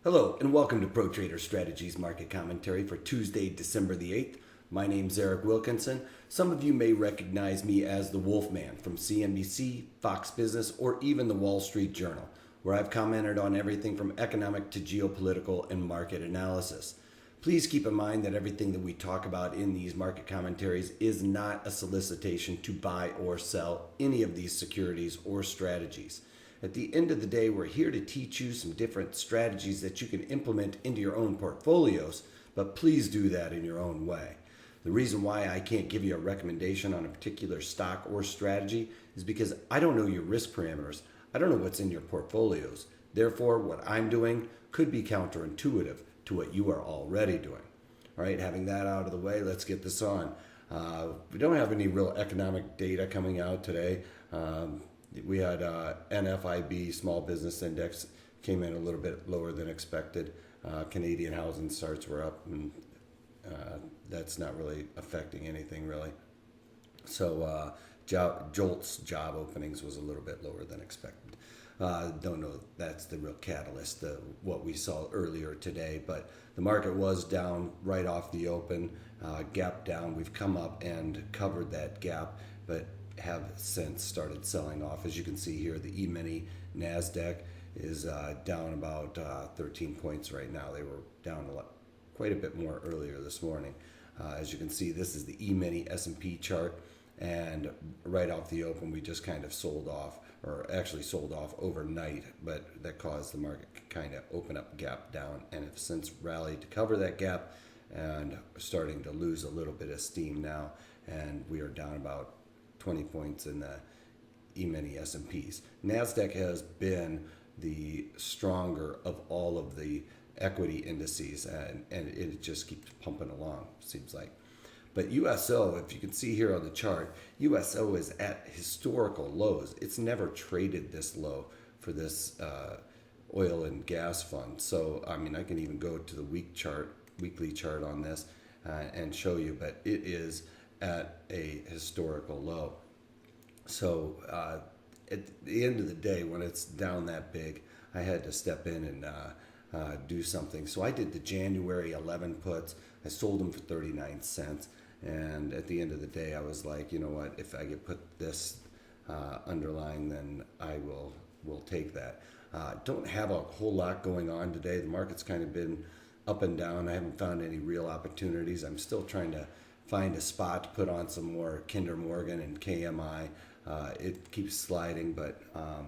Hello, and welcome to Pro Trader Strategies Market Commentary for Tuesday, December the 8th. My name's Eric Wilkinson. Some of you may recognize me as the Wolfman from CNBC, Fox Business, or even the Wall Street Journal, where I've commented on everything from economic to geopolitical and market analysis. Please keep in mind that everything that we talk about in these market commentaries is not a solicitation to buy or sell any of these securities or strategies. At the end of the day, we're here to teach you some different strategies that you can implement into your own portfolios, but please do that in your own way. The reason why I can't give you a recommendation on a particular stock or strategy is because I don't know your risk parameters. I don't know what's in your portfolios. Therefore, what I'm doing could be counterintuitive to what you are already doing. All right, having that out of the way, let's get this on. We don't have any real economic data coming out today. We had NFIB, Small Business Index, came in a little bit lower than expected. Canadian housing starts were up, and that's not really affecting anything really. So Jolt's job openings was a little bit lower than expected. Don't know if that's the real catalyst, what we saw earlier today, but the market was down right off the open, gap down. We've come up and covered that gap, but have since started selling off. As you can see here, the E-mini NASDAQ is down about 13 points right now. They were down quite a bit more earlier this morning. As you can see, this is the E-mini S&P chart, and right off the open we just kind of sold off, or actually sold off overnight, but that caused the market to kind of open up gap down, and have since rallied to cover that gap and starting to lose a little bit of steam now, and we are down about 20 points in the E-mini S&Ps. NASDAQ has been the stronger of all of the equity indices, and it just keeps pumping along, seems like. But USO, if you can see here on the chart, USO is at historical lows. It's never traded this low for this oil and gas fund. So, I mean, I can even go to the weekly chart on this and show you, but it is at a historical low. So at the end of the day, when it's down that big, I had to step in and do something. So I did the January 11 puts. I sold them for 39 cents. And at the end of the day, I was like, you know what, if I could put this underlying, then I will take that. Don't have a whole lot going on today. The market's kind of been up and down. I haven't found any real opportunities. I'm still trying to find a spot to put on some more Kinder Morgan and KMI. It keeps sliding, but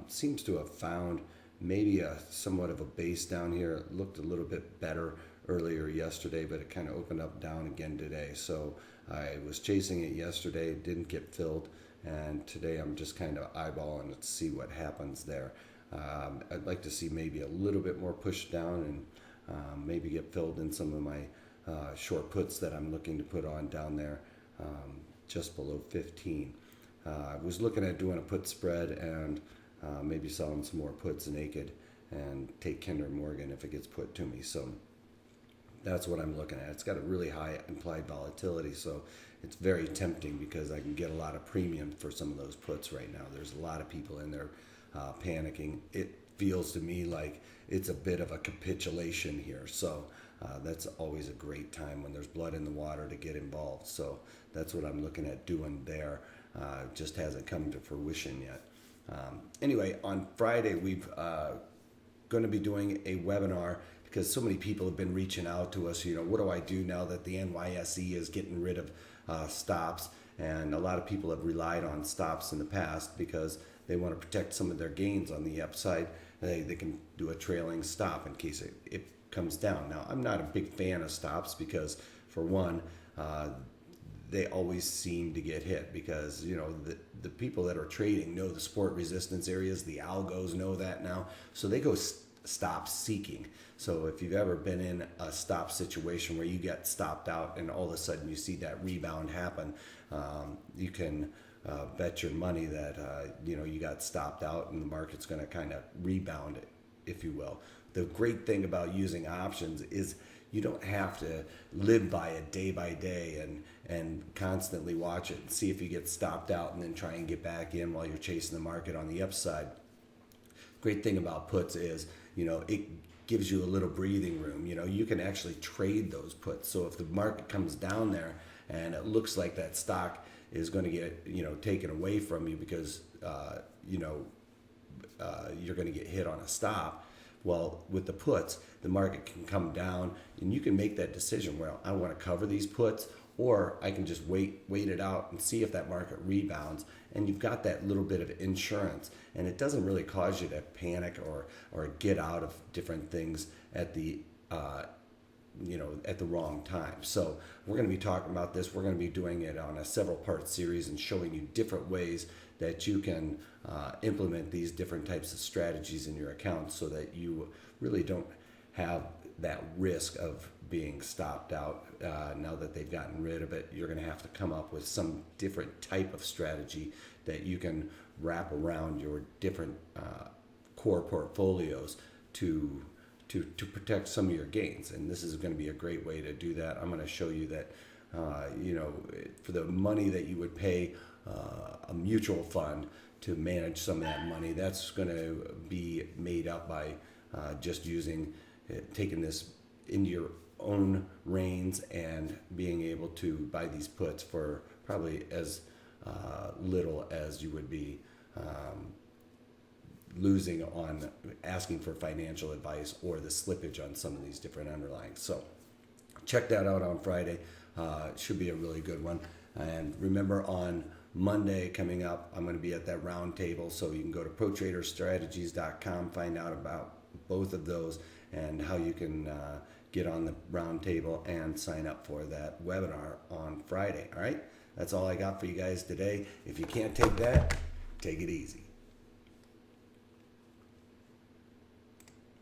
seems to have found maybe somewhat of a base down here. It looked a little bit better earlier yesterday, but it kind of opened up down again today. So I was chasing it yesterday, didn't get filled, and today I'm just kind of eyeballing it to see what happens there. I'd like to see maybe a little bit more push down and maybe get filled in some of my short puts that I'm looking to put on down there just below 15. I was looking at doing a put spread and maybe selling some more puts naked and take Kinder Morgan if it gets put to me. So that's what I'm looking at. It's got a really high implied volatility, so it's very tempting because I can get a lot of premium for some of those puts right now. There's a lot of people in there panicking. It feels to me like it's a bit of a capitulation here. So that's always a great time when there's blood in the water to get involved. So that's what I'm looking at doing there. Just hasn't come to fruition yet. Anyway, on Friday, we've going to be doing a webinar because so many people have been reaching out to us. You know, what do I do now that the NYSE is getting rid of stops? And a lot of people have relied on stops in the past because they want to protect some of their gains on the upside. They can do a trailing stop in case it comes down. Now, I'm not a big fan of stops because, for one, they always seem to get hit because, you know, the people that are trading know the support resistance areas. The algos know that now. So they go stop seeking. So if you've ever been in a stop situation where you get stopped out and all of a sudden you see that rebound happen, you can bet your money that, you know, you got stopped out and the market's going to kind of rebound it, if you will. The great thing about using options is you don't have to live by it day by day and constantly watch it and see if you get stopped out and then try and get back in while you're chasing the market on the upside. Great thing about puts is it gives you a little breathing room. You can actually trade those puts. So if the market comes down there and it looks like that stock is going to get, taken away from you because, you're going to get hit on a stop. Well, with the puts, the market can come down and you can make that decision. Well, I want to cover these puts, or I can just wait it out and see if that market rebounds. And you've got that little bit of insurance, and it doesn't really cause you to panic or get out of different things at the at the wrong time. So we're going to be talking about this. We're going to be doing it on a several part series and showing you different ways that you can implement these different types of strategies in your account so that you really don't have that risk of being stopped out. Now that they've gotten rid of it, you're going to have to come up with some different type of strategy that you can wrap around your different core portfolios to protect some of your gains. And this is going to be a great way to do that. I'm going to show you that for the money that you would pay a mutual fund to manage some of that money, that's going to be made up by just taking this into your own reins and being able to buy these puts for probably as little as you would be losing on asking for financial advice or the slippage on some of these different underlyings. So check that out on Friday. It should be a really good one. And remember, on Monday coming up, I'm going to be at that round table, so you can go to protraderstrategies.com, find out about both of those and how you can get on the round table and sign up for that webinar on Friday. All right, that's all I got for you guys today. If you can't take that, take it easy.